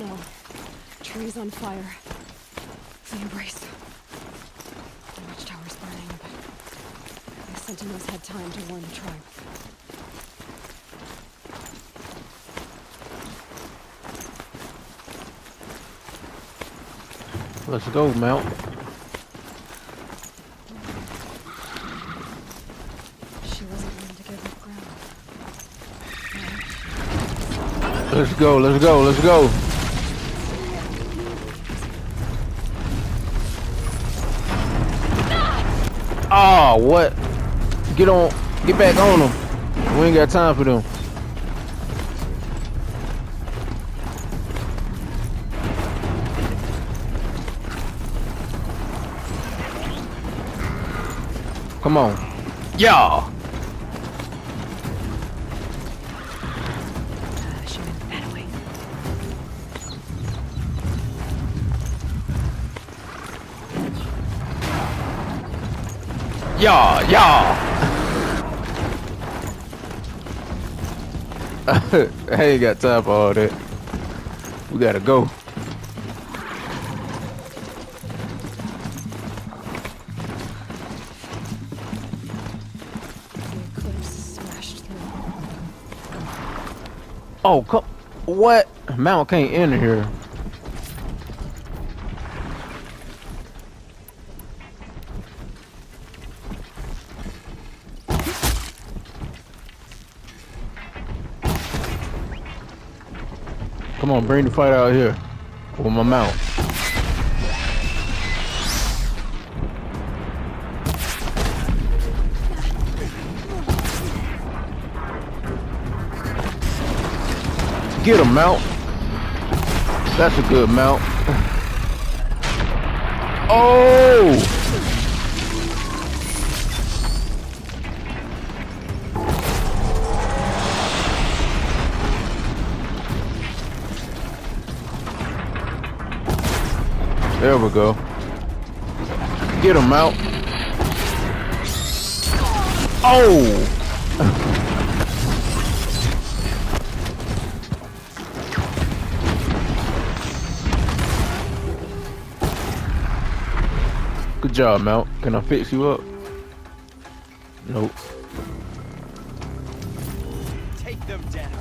snow. Trees on fire. The embrace. The watchtower's burning, but the sentinels had time to warn the tribe. Let's go, Mount. She wasn't one to give up ground. Let's go, let's go, let's go. Oh, what? Get back on them. We ain't got time for them. Come on. Yeah. She went that way. Yeah, yeah. I ain't got time for all that. We gotta go. Oh, come. What? Mount can't enter here. Come on, bring the fight out here with my mount. Get him, mount. That's a good mount. Oh! There we go. Get him out. Oh! Good job, Mount. Can I fix you up? Nope. Take them down.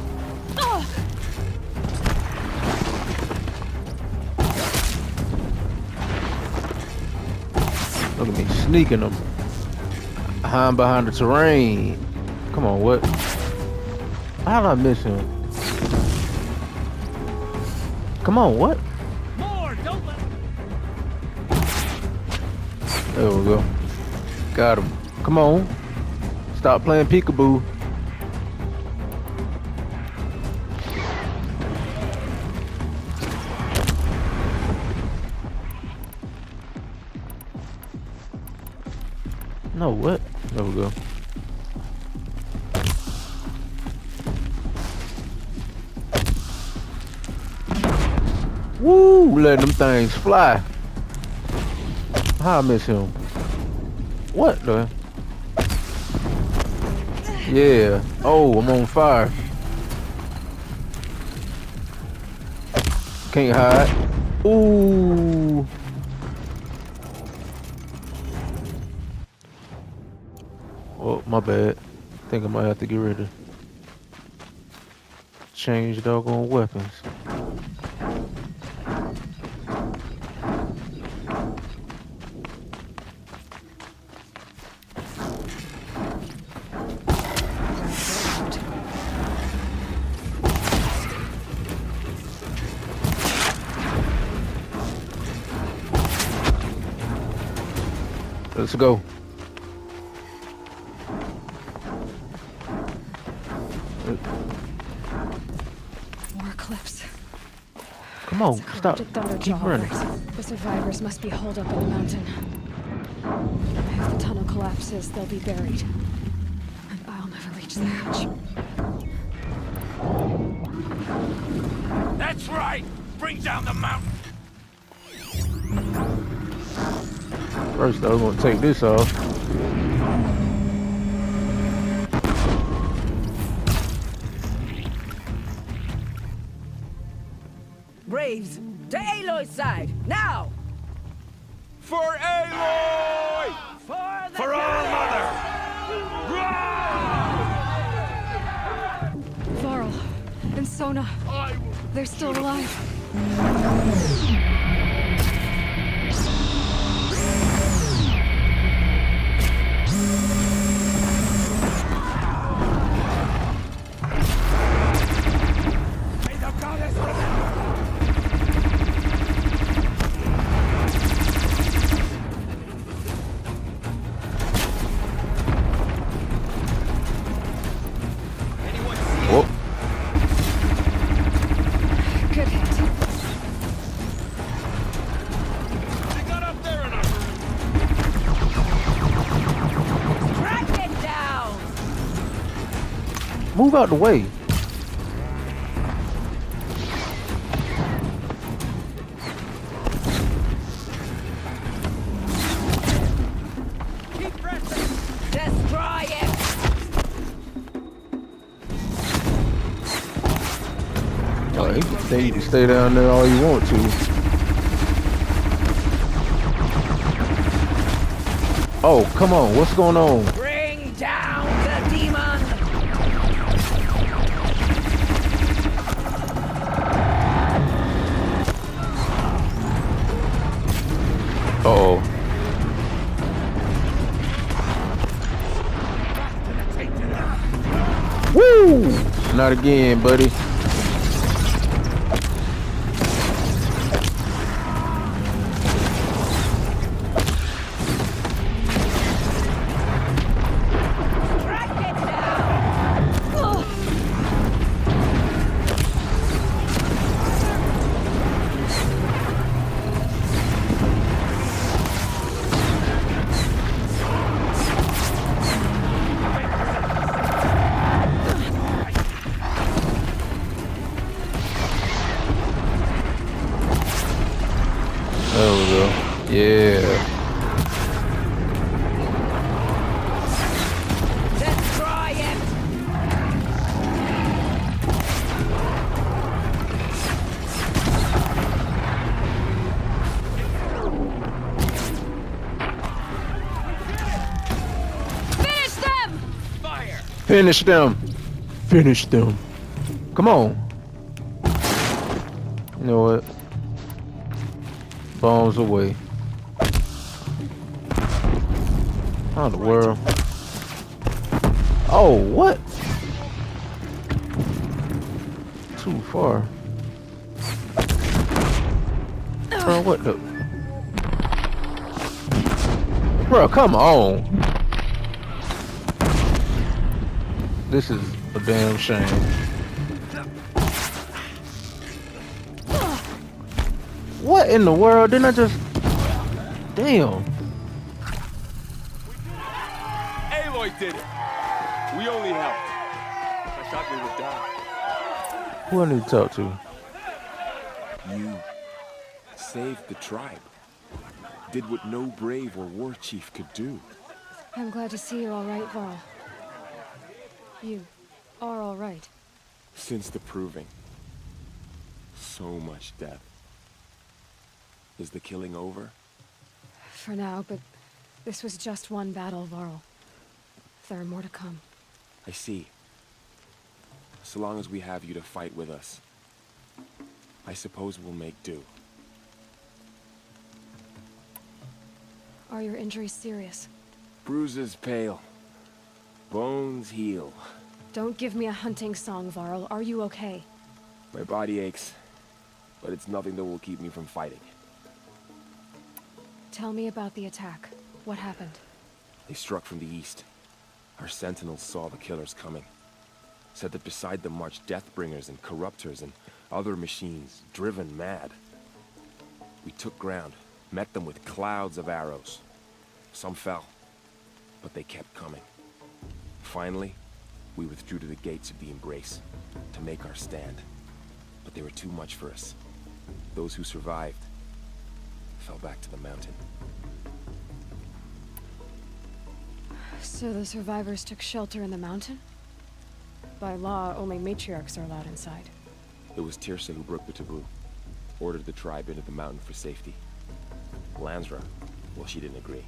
Look at me sneaking them. Hiding behind the terrain. Come on, what? How did I miss him? Come on, what? More, don't let. There we go. Got him. Come on. Stop playing peekaboo. No, what? There we go. Woo! Letting them things fly. How I miss him? What the? Yeah. Oh, I'm on fire. Can't hide. Ooh. Oh, my bad. Think I might have to get rid of. Change doggone weapons. Let's go. More cliffs. Come on, It's a stop. corrupted thunder Keep running. The survivors must be holed up in the mountain. If the tunnel collapses, they'll be buried. And I'll never reach the hatch. That's right. Bring down the mountain. First, though, we're gonna take this off. braves! To Aloy's side, now! For Aloy! For our mother! Varl and Sona. They're still alive. May the goddess remember! Anyone see Whoop. Good hit. They got up there in a Track it down! Move out the way. keep pressing! Destroy it! Oh, you can stay down there all you want to. Oh, come on. What's going on? Bring down the demon! Uh-oh. Woo! Not again, buddy. Track it down! There we go. Yeah. Destroy it! Finish them! Fire! Finish them. Finish them. Come on. You know what? Bombs away. How in the world? Oh, what? Too far. Bro, what the? Bro, come on. This is a damn shame. What in the world? Didn't I just... Damn. Aloy did it! We only helped. I thought we would die. Who I need to talk to? You saved the tribe. Did what no brave or war chief could do. I'm glad to see you're all right, Varl. You are all right. Since the proving. So much death. Is the killing over? For now, but this was just one battle, Varl. There are more to come. I see. So long as we have you to fight with us, I suppose we'll make do. Are your injuries serious? Bruises pale. Bones heal. Don't give me a hunting song, Varl. Are you okay? My body aches, but it's nothing that will keep me from fighting. Tell me about the attack. What happened? They struck from the east. Our sentinels saw the killers coming. Said that beside them marched Deathbringers and Corruptors and other machines, driven mad. We took ground, met them with clouds of arrows. Some fell, but they kept coming. Finally, we withdrew to the gates of the Embrace to make our stand. But they were too much for us. Those who survived fell back to the mountain. So the survivors took shelter in the mountain? By law, only matriarchs are allowed inside. It was Tirsa who broke the taboo. ordered the tribe into the mountain for safety. Lansra, well, she didn't agree.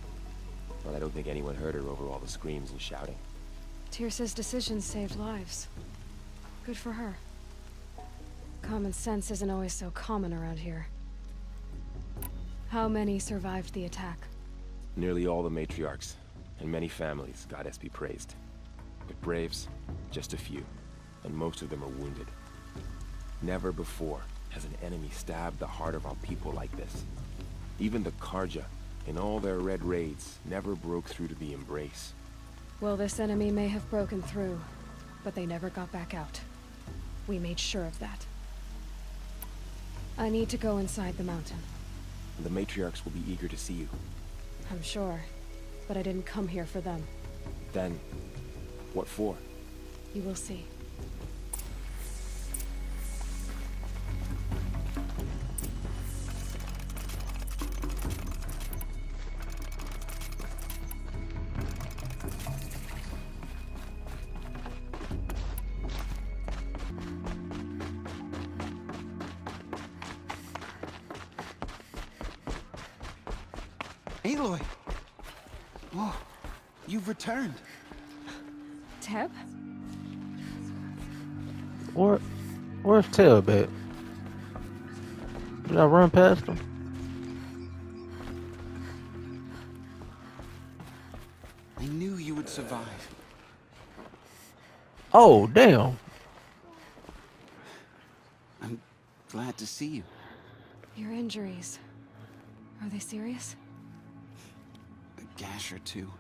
But I don't think anyone heard her over all the screams and shouting. Tyrsa's decisions saved lives. Good for her. Common sense isn't always so common around here. How many survived the attack? Nearly all the matriarchs, and many families, goddess be praised. But braves, just a few, and most of them are wounded. Never before has an enemy stabbed the heart of our people like this. Even the Karja, in all their red raids, never broke through to the embrace. Well, this enemy may have broken through, but they never got back out. We made sure of that. I need to go inside the mountain. The matriarchs will be eager to see you. I'm sure, but I didn't come here for them. Then, what for? You will see. Aloy! Oh, you've returned. Teb? Where's Teb at? Did I run past him? I knew you would survive. Oh, damn. I'm glad to see you. Your injuries. Are they serious? A gash or two.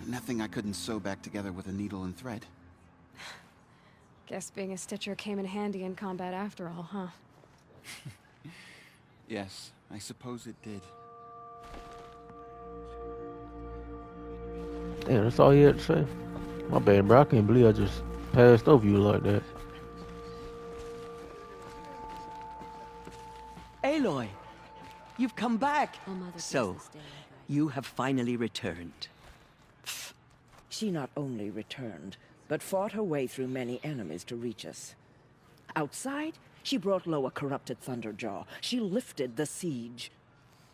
Nothing I couldn't sew back together with a needle and thread. Guess being a stitcher came in handy in combat after all, huh? Yes, I suppose it did. Damn, that's all you had to say? My bad, bro. I can't believe I just passed over you like that. Aloy, you've come back. So, you have finally returned. She not only returned, but fought her way through many enemies to reach us. Outside, she brought low a corrupted Thunderjaw. She lifted the siege.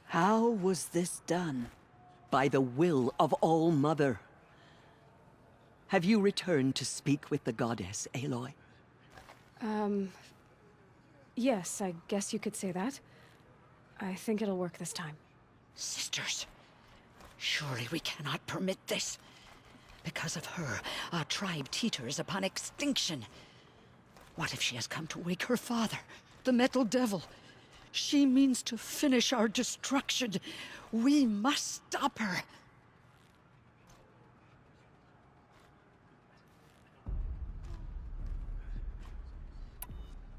How was this done? By the will of All-Mother. Have you returned to speak with the goddess, Aloy? Yes, I guess you could say that. I think it'll work this time. Sisters, surely we cannot permit this. Because of her, our tribe teeters upon extinction. What if she has come to wake her father, the Metal Devil? She means to finish our destruction. We must stop her.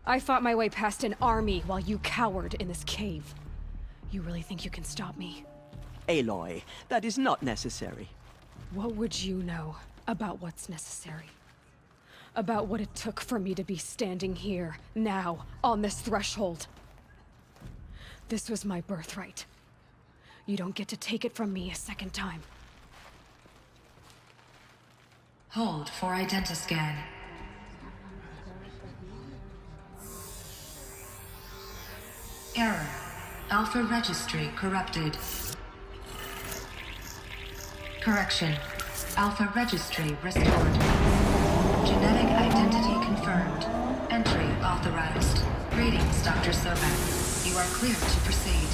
I fought my way past an army while you cowered in this cave. You really think you can stop me? Aloy, that is not necessary. What would you know about what's necessary? About what it took for me to be standing here, now, on this threshold? This was my birthright. You don't get to take it from me a second time. Hold for identiscan. Error. Alpha registry corrupted. Correction. Alpha registry restored. Genetic identity confirmed. Entry authorized. Greetings, Dr. Sobek. You are clear to proceed.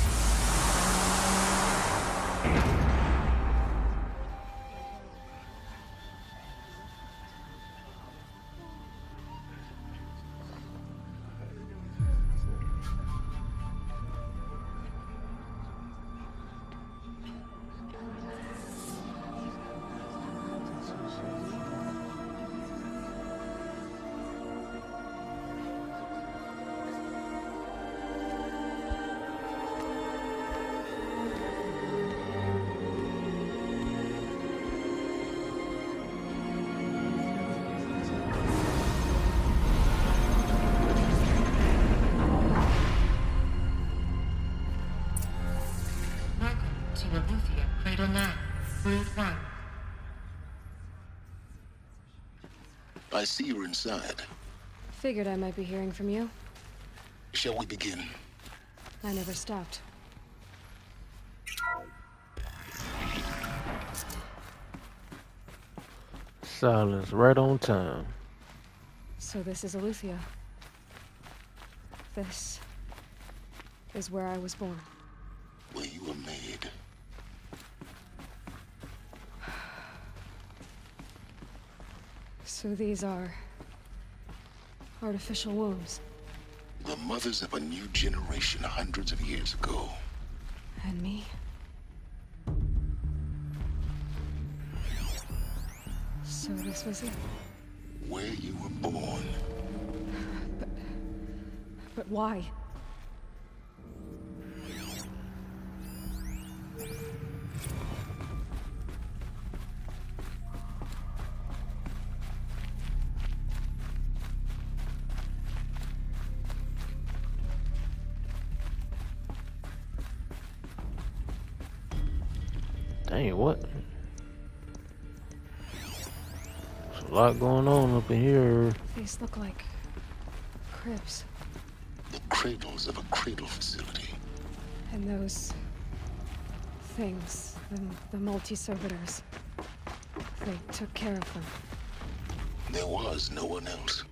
I see you're inside. Figured I might be hearing from you. Shall we begin? I never stopped. Silence right on time. So this is Aletheia. This is where I was born. Where you were made. So these are artificial wombs. The mothers of a new generation hundreds of years ago. And me? So this was it. Where you were born. But why? Dang, what? There's a lot going on up in here. These look like cribs. The cradles of a cradle facility. And those things, the multi-servitors, they took care of them. There was no one else.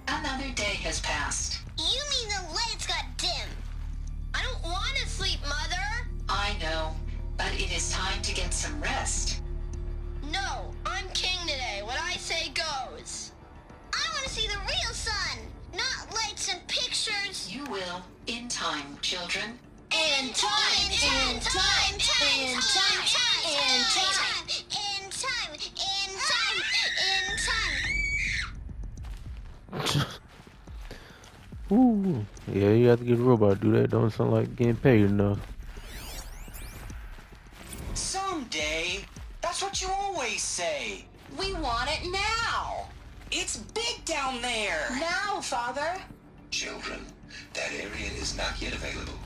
Another day has passed. You mean the lights got dim? I don't want to sleep, Mother! I know, but it is time to get some rest. No, I'm king today. What I say goes. I want to see the real sun, not lights and pictures. You will, in time, children. In time, in time, in time, in time, in time, in time, in time. Ooh. Yeah, you have to get a robot to do that. Don't sound like getting paid enough. Someday. That's what you always say. We want it now. It's big down there. Now, Father. Children, that area is not yet available.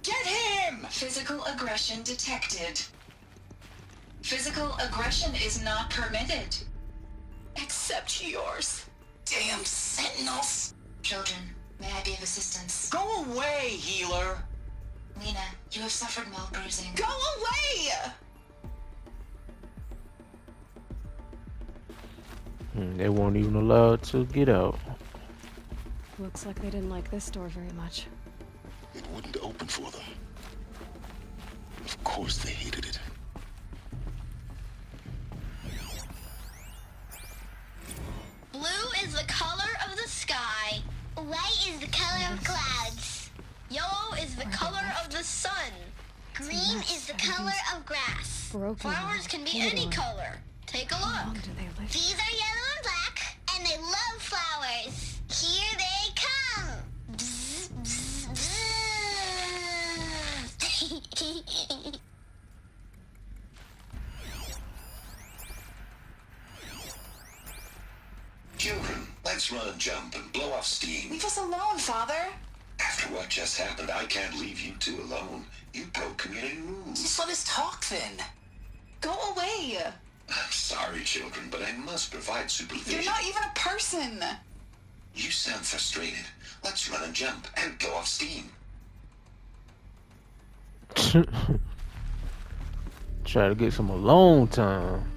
Get him! Physical aggression detected. Physical aggression is not permitted. Except yours. Damn sentinels. Children, may I be of assistance? Go away, healer. Lena, you have suffered mild bruising. Go away! They weren't even allowed to get out. Looks like they didn't like this door very much. It wouldn't open for them. Of course they hated it. Blue is the color of the sky. White is the color of clouds. Yellow is the color of the sun. Green is the color of grass. Broken. Flowers can be any color. Take a How long look. do they live? These are yellow and black, and they love flowers. Here they come. Bzz, bzz, bzz. Children, let's run and jump and blow off steam. Leave us alone, Father. After what just happened, I can't leave you two alone. You broke community rules. Just let us talk then. Go away. I'm sorry, children, but I must provide supervision. You're not even a person. You sound frustrated. Let's run and jump and blow off steam. Try to get some alone time.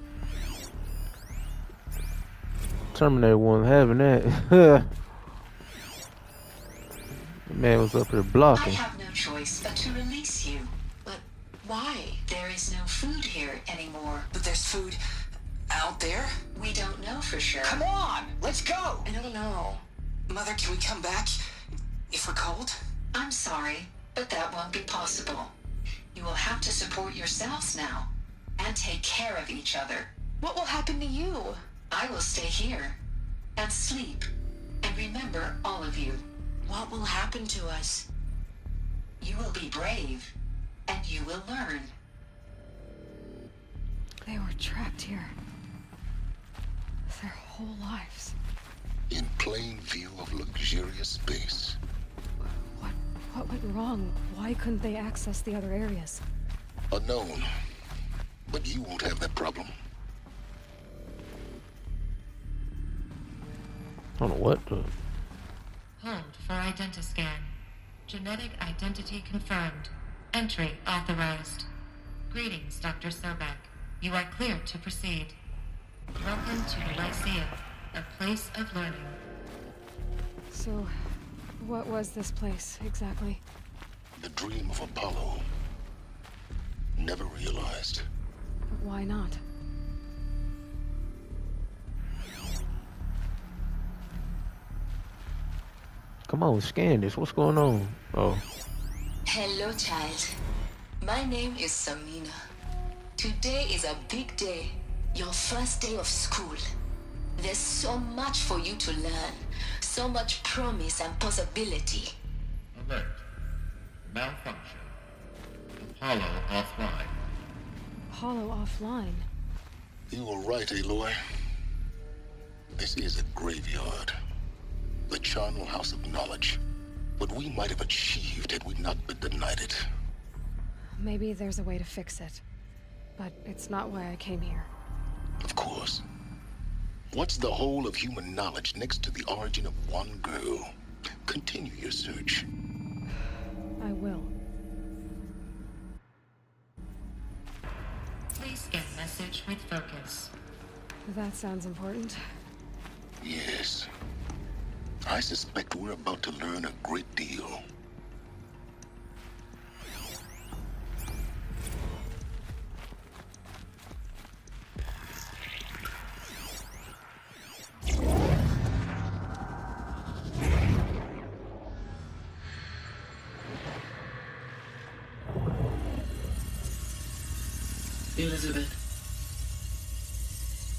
Terminator wasn't having that. The man was up here I blocking. have no choice but to release you. But why? There is no food here anymore. But there's food out there. We don't know for sure. Come on, let's go. I don't know. Mother, can we come back if we're cold? I'm sorry, but that won't be possible. You will have to support yourselves now and take care of each other. What will happen to you? I will stay here and sleep and remember all of you. What will happen to us? You will be brave and you will learn. They were trapped here. Their whole lives. In plain view of luxurious space. What went wrong? Why couldn't they access the other areas? Unknown. But you won't have that problem. I don't know what the... Hold for identiscan. Genetic identity confirmed. Entry authorized. Greetings, Dr. Sobek. You are clear to proceed. Welcome to Lyceum, a place of learning. So, what was this place, exactly? The dream of Apollo. Never realized. But why not? Come on, scan this. What's going on? Oh. Hello, child. My name is Samina. Today is a big day. Your first day of school. There's so much for you to learn. So much promise and possibility. Alert. Malfunction. Apollo offline. Apollo offline? You were right, Aloy. This is a graveyard. The charnel house of knowledge. What we might have achieved had we not been denied it. Maybe there's a way to fix it. But it's not why I came here. Of course. What's the whole of human knowledge next to the origin of one girl? Continue your search. I will. Please scan message with focus. That sounds important. Yes. I suspect we're about to learn a great deal. Elizabeth,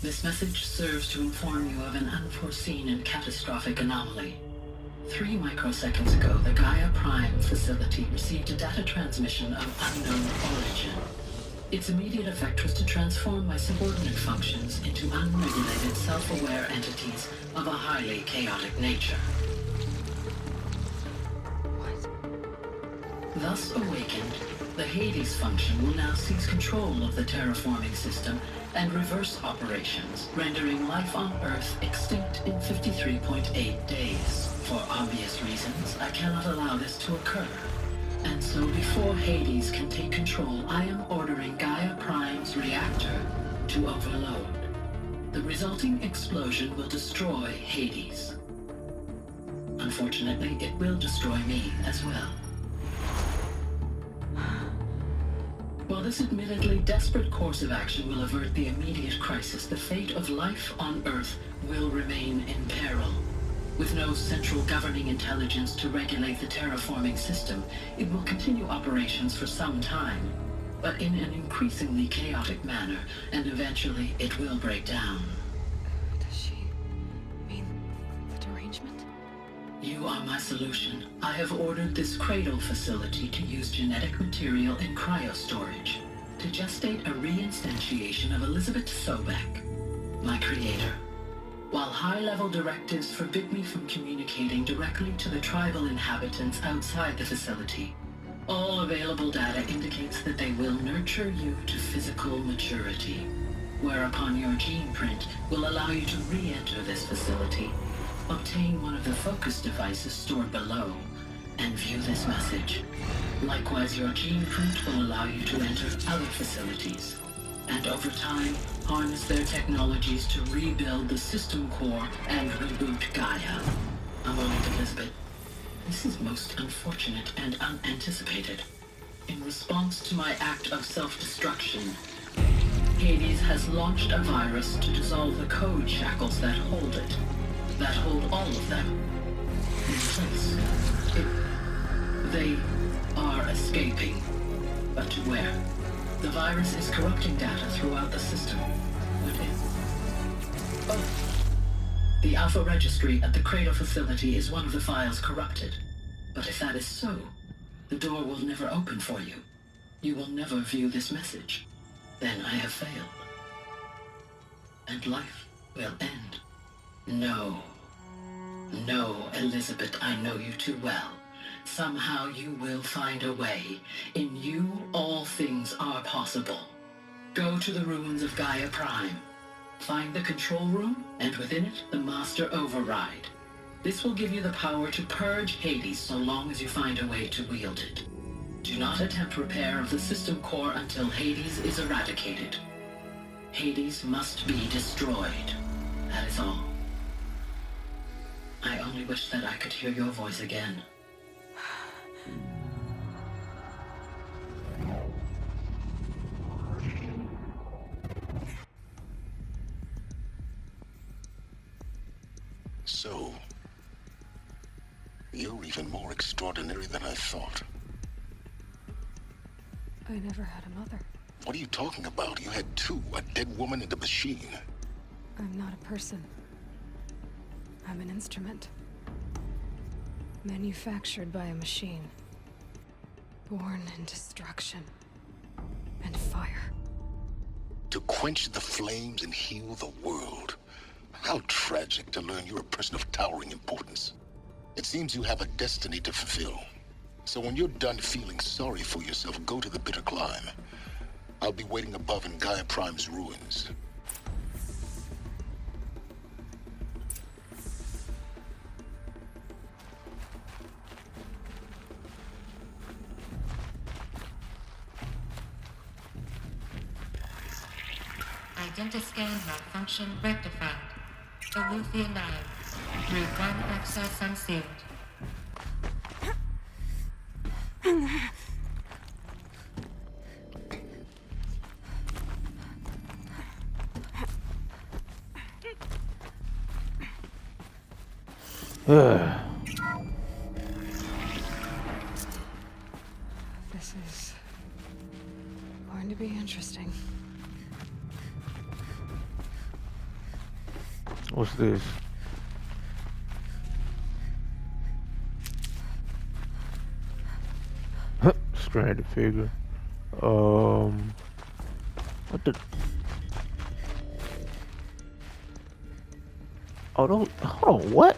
this message serves to inform you of an unforeseen and catastrophic anomaly. 3 microseconds ago, the Gaia Prime facility received a data transmission of unknown origin. Its immediate effect was to transform my subordinate functions into unregulated, self-aware entities of a highly chaotic nature. Thus awakened, the Hades function will now seize control of the terraforming system and reverse operations, rendering life on Earth extinct in 53.8 days. For obvious reasons, I cannot allow this to occur. And so before Hades can take control, I am ordering Gaia Prime's reactor to overload. The resulting explosion will destroy Hades. Unfortunately, it will destroy me as well. While this admittedly desperate course of action will avert the immediate crisis, the fate of life on Earth will remain in peril. With no central governing intelligence to regulate the terraforming system, it will continue operations for some time, but in an increasingly chaotic manner, and eventually it will break down. Does she mean the derangement? You are my solution. I have ordered this cradle facility to use genetic material in cryostorage to gestate a reinstantiation of Elizabeth Sobek, my creator. While high-level directives forbid me from communicating directly to the tribal inhabitants outside the facility, all available data indicates that they will nurture you to physical maturity, whereupon your gene print will allow you to re-enter this facility, obtain one of the focus devices stored below, and view this message. Likewise, your gene print will allow you to enter other facilities, and over time, harness their technologies to rebuild the system core and reboot Gaia. A moment, Elizabeth. This is most unfortunate and unanticipated. In response to my act of self-destruction, Hades has launched a virus to dissolve the code shackles that hold it, that hold all of them in place. They are escaping, but to where? The virus is corrupting data throughout the system. What if? Oh. The Alpha Registry at the Cradle facility is one of the files corrupted. But if that is so, the door will never open for you. You will never view this message. Then I have failed. And life will end. No. No, Elizabeth, I know you too well. Somehow you will find a way. In you, all things are possible. Go to the ruins of Gaia Prime. Find the control room, and within it, the Master Override. This will give you the power to purge Hades so long as you find a way to wield it. Do not attempt repair of the system core until Hades is eradicated. Hades must be destroyed. That is all. I only wish that I could hear your voice again. So, you're even more extraordinary than I thought. I never had a mother. What are you talking about? You had two, a dead woman and a machine. I'm not a person. I'm an instrument. Manufactured by a machine. Born in destruction and fire. To quench the flames and heal the world. How tragic to learn you're a person of towering importance. It seems you have a destiny to fulfill. So when you're done feeling sorry for yourself, go to the bitter climb. I'll be waiting above in Gaia Prime's ruins. Identiscan malfunction rectified. Aleuthian 9. Route 1 access unsealed. This is going to be interesting. What's this? Stranded figure. What the? Oh, those. Hold on, what?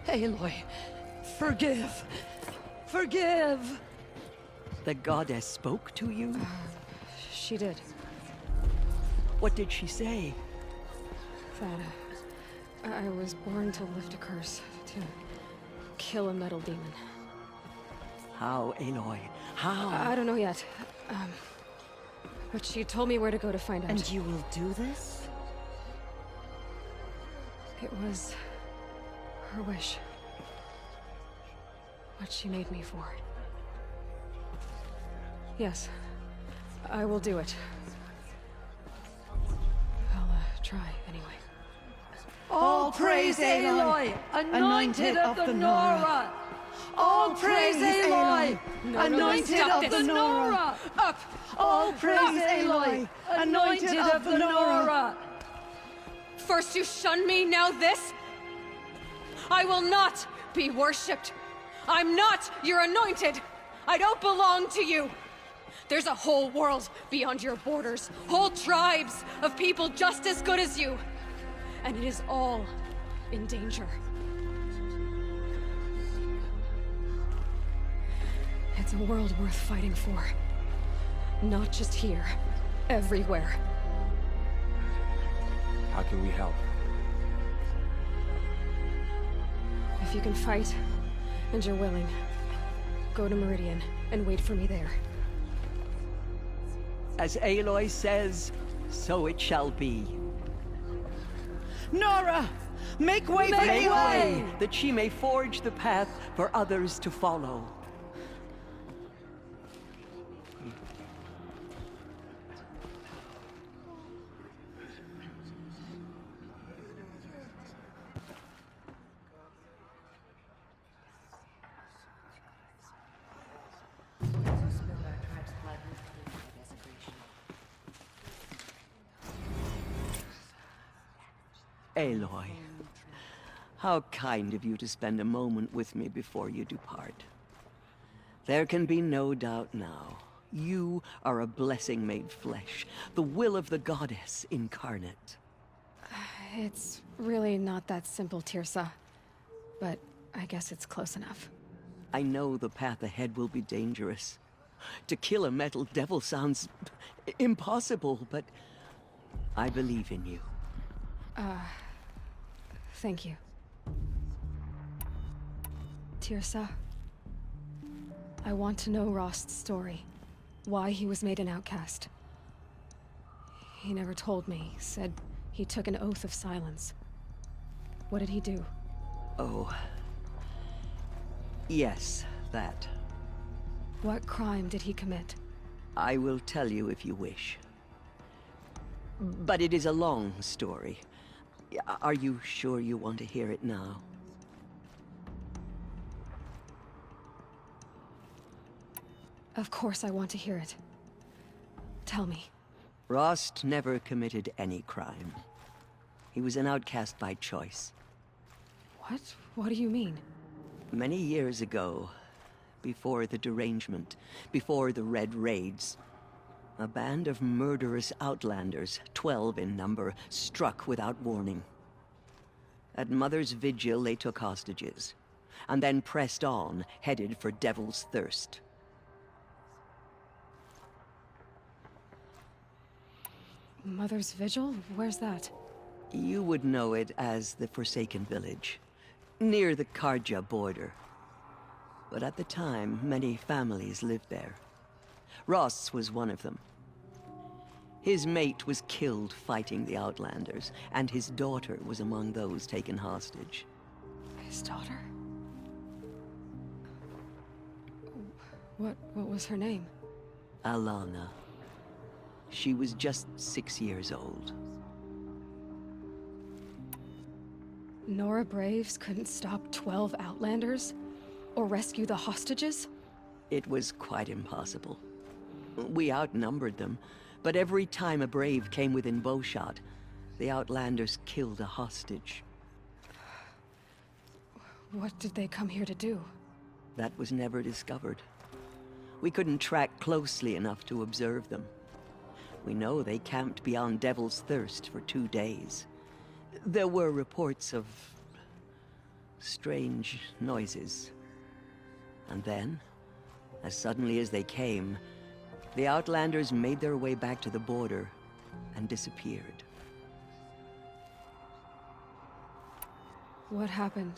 Aloy, forgive! Forgive! The goddess spoke to you? She did. What did she say? That I was born to lift a curse, to kill a metal demon. How, Aloy? How? I don't know yet. But she told me where to go to find out. And you will do this? It was her wish. What she made me for. Yes, I will do it. I'll try anyway. All praise Aloy, anointed of the Nora! All praise Aloy, anointed of the Nora! Up! All praise Aloy, anointed of the Nora! First you shun me, now this? I will not be worshipped. I'm not your anointed. I don't belong to you. There's a whole world beyond your borders, whole tribes of people just as good as you. And it is all in danger. It's a world worth fighting for. Not just here, everywhere. How can we help? If you can fight, and you're willing, go to Meridian and wait for me there. As Aloy says, so it shall be. Nora! Make way for Aloy! That she may forge the path for others to follow. Aloy, how kind of you to spend a moment with me before you depart. There can be no doubt now. You are a blessing made flesh, the will of the goddess incarnate. It's really not that simple, Tirsa. But I guess it's close enough. I know the path ahead will be dangerous. To kill a metal devil sounds impossible, but I believe in you. Thank you. Tirsa, I want to know Rost's story. Why he was made an outcast. He never told me. Said he took an oath of silence. What did he do? Oh. Yes, that. What crime did he commit? I will tell you if you wish. But it is a long story. Are you sure you want to hear it now? Of course I want to hear it. Tell me. Rost never committed any crime. He was an outcast by choice. What? What do you mean? Many years ago, before the derangement, before the Red Raids, a band of murderous outlanders, 12 in number, struck without warning. At Mother's Vigil, they took hostages, and then pressed on, headed for Devil's Thirst. Mother's Vigil? Where's that? You would know it as the Forsaken Village, near the Karja border. But at the time, many families lived there. Ross was one of them. His mate was killed fighting the Outlanders, and his daughter was among those taken hostage. His daughter? What was her name? Alana. She was just 6 years old. Nora Braves couldn't stop 12 Outlanders? Or rescue the hostages? It was quite impossible. We outnumbered them, but every time a Brave came within bowshot, the Outlanders killed a hostage. What did they come here to do? That was never discovered. We couldn't track closely enough to observe them. We know they camped beyond Devil's Thirst for 2 days. There were reports of strange noises. And then, as suddenly as they came, the Outlanders made their way back to the border and disappeared. What happened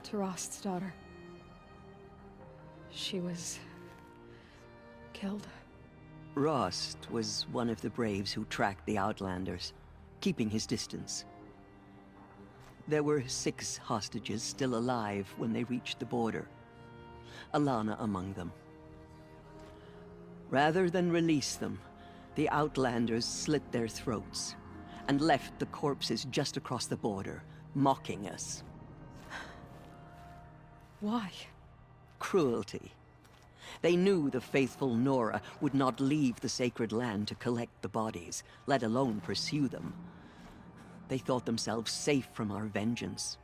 to Rost's daughter? She was killed. Rost was one of the Braves who tracked the Outlanders, keeping his distance. There were 6 hostages still alive when they reached the border. Alana among them. Rather than release them, the Outlanders slit their throats and left the corpses just across the border, mocking us. Why? Cruelty. They knew the faithful Nora would not leave the sacred land to collect the bodies, let alone pursue them. They thought themselves safe from our vengeance.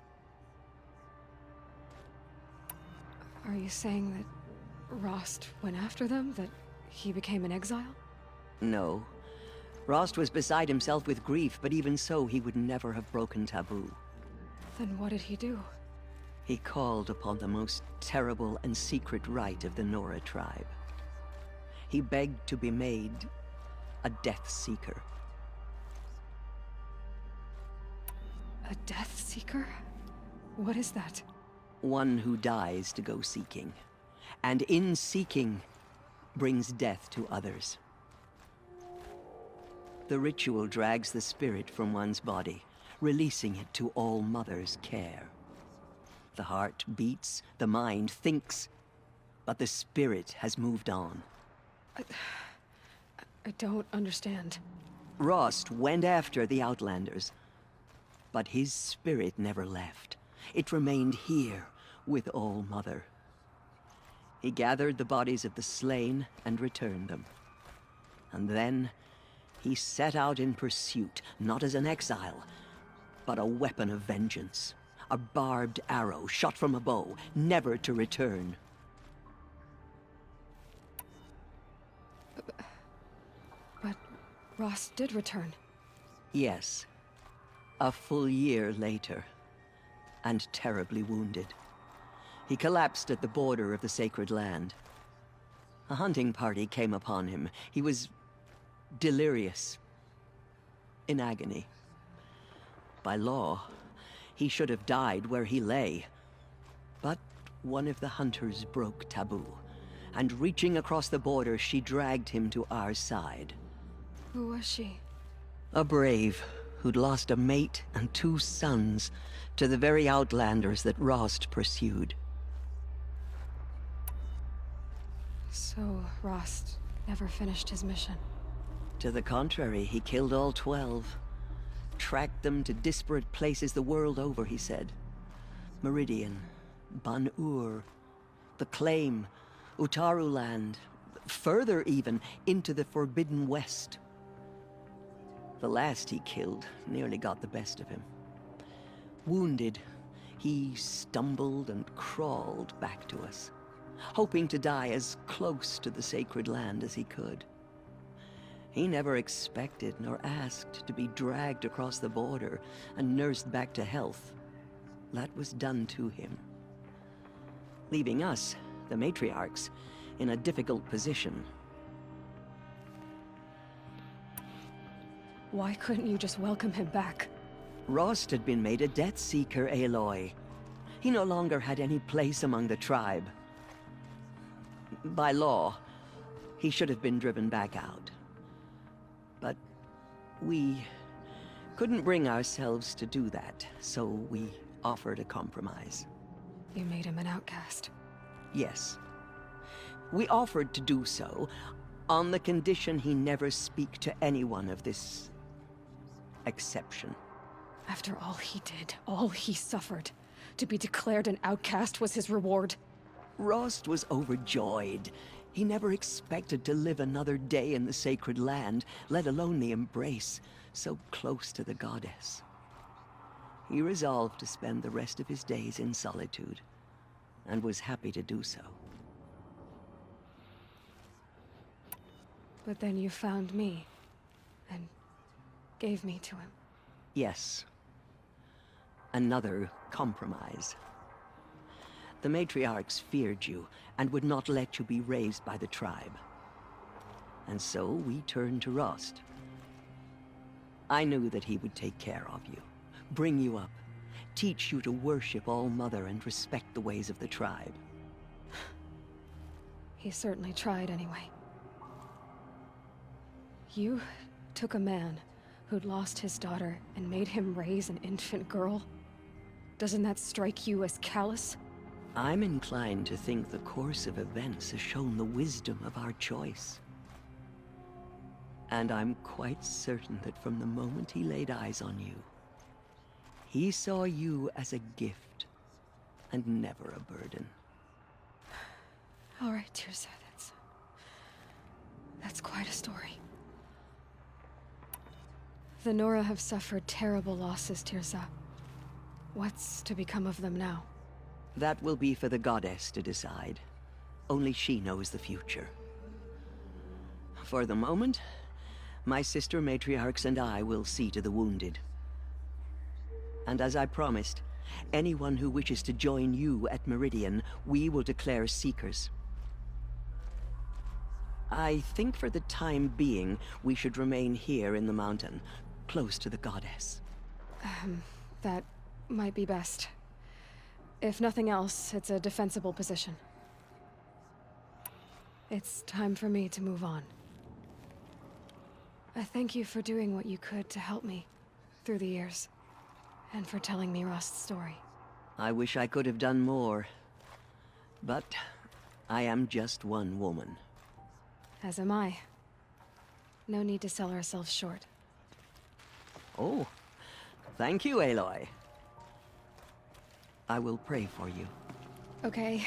Are you saying that Rost went after them? That he became an exile? No. Rost was beside himself with grief, but even so, he would never have broken taboo. Then what did he do? He called upon the most terrible and secret rite of the Nora tribe. He begged to be made a Death Seeker. A Death Seeker? What is that? One who dies to go seeking, and in seeking, brings death to others. The ritual drags the spirit from one's body, releasing it to All Mother's care. The heart beats, the mind thinks, but the spirit has moved on. I don't understand. Rost went after the Outlanders, but his spirit never left. It remained here with All Mother. He gathered the bodies of the slain and returned them. And then he set out in pursuit, not as an exile, but a weapon of vengeance. A barbed arrow shot from a bow, never to return. But Rost did return. Yes. A full year later. And terribly wounded. He collapsed at the border of the sacred land. A hunting party came upon him. He was delirious. In agony. By law, he should have died where he lay. But one of the hunters broke taboo, and reaching across the border, she dragged him to our side. Who was she? A brave who'd lost a mate and 2 sons to the very outlanders that Rost pursued. So Rost never finished his mission. To the contrary, he killed all 12. Tracked them to disparate places the world over, he said. Meridian, Ban-Ur, the Claim, Utaru Land, further even, into the Forbidden West. The last he killed nearly got the best of him. Wounded, he stumbled and crawled back to us, hoping to die as close to the sacred land as he could. He never expected nor asked to be dragged across the border and nursed back to health. That was done to him. Leaving us, the matriarchs, in a difficult position. Why couldn't you just welcome him back? Rost had been made a Death Seeker, Aloy. He no longer had any place among the tribe. By law, he should have been driven back out. But we couldn't bring ourselves to do that, so we offered a compromise. You made him an outcast. Yes. We offered to do so on the condition he never speak to anyone of this exception. After all he did, all he suffered, to be declared an outcast was his reward. Rost was overjoyed. He never expected to live another day in the sacred land, let alone the embrace, so close to the goddess. He resolved to spend the rest of his days in solitude, and was happy to do so. But then you found me, and gave me to him. Yes. Another compromise. The matriarchs feared you, and would not let you be raised by the tribe. And so we turned to Rost. I knew that he would take care of you, bring you up, teach you to worship All-Mother and respect the ways of the tribe. He certainly tried anyway. You took a man who'd lost his daughter and made him raise an infant girl? Doesn't that strike you as callous? I'm inclined to think the course of events has shown the wisdom of our choice. And I'm quite certain that from the moment he laid eyes on you, he saw you as a gift, and never a burden. All right, Tirza, that's quite a story. The Nora have suffered terrible losses, Tirza. What's to become of them now? That will be for the goddess to decide. Only she knows the future. For the moment, my sister matriarchs and I will see to the wounded. And as I promised, anyone who wishes to join you at Meridian, we will declare seekers. I think for the time being, we should remain here in the mountain, close to the goddess. That might be best. If nothing else, it's a defensible position. It's time for me to move on. I thank you for doing what you could to help me through the years, and for telling me Rost's story. I wish I could have done more, but I am just one woman. As am I. No need to sell ourselves short. Oh, thank you, Aloy. I will pray for you. Okay,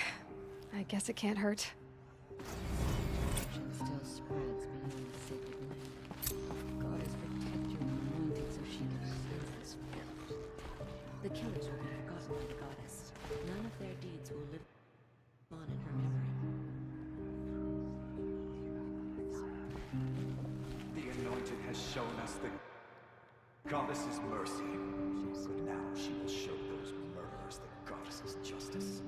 I guess it can't hurt. Still spreads beyond the sacred land. Goddess protect your anointed so she can sense this. The killers will be forgotten by the goddess. None of their deeds will live on in her memory. The Anointed has shown us the goddess's mercy. But now she will show those murderers the goddess's justice.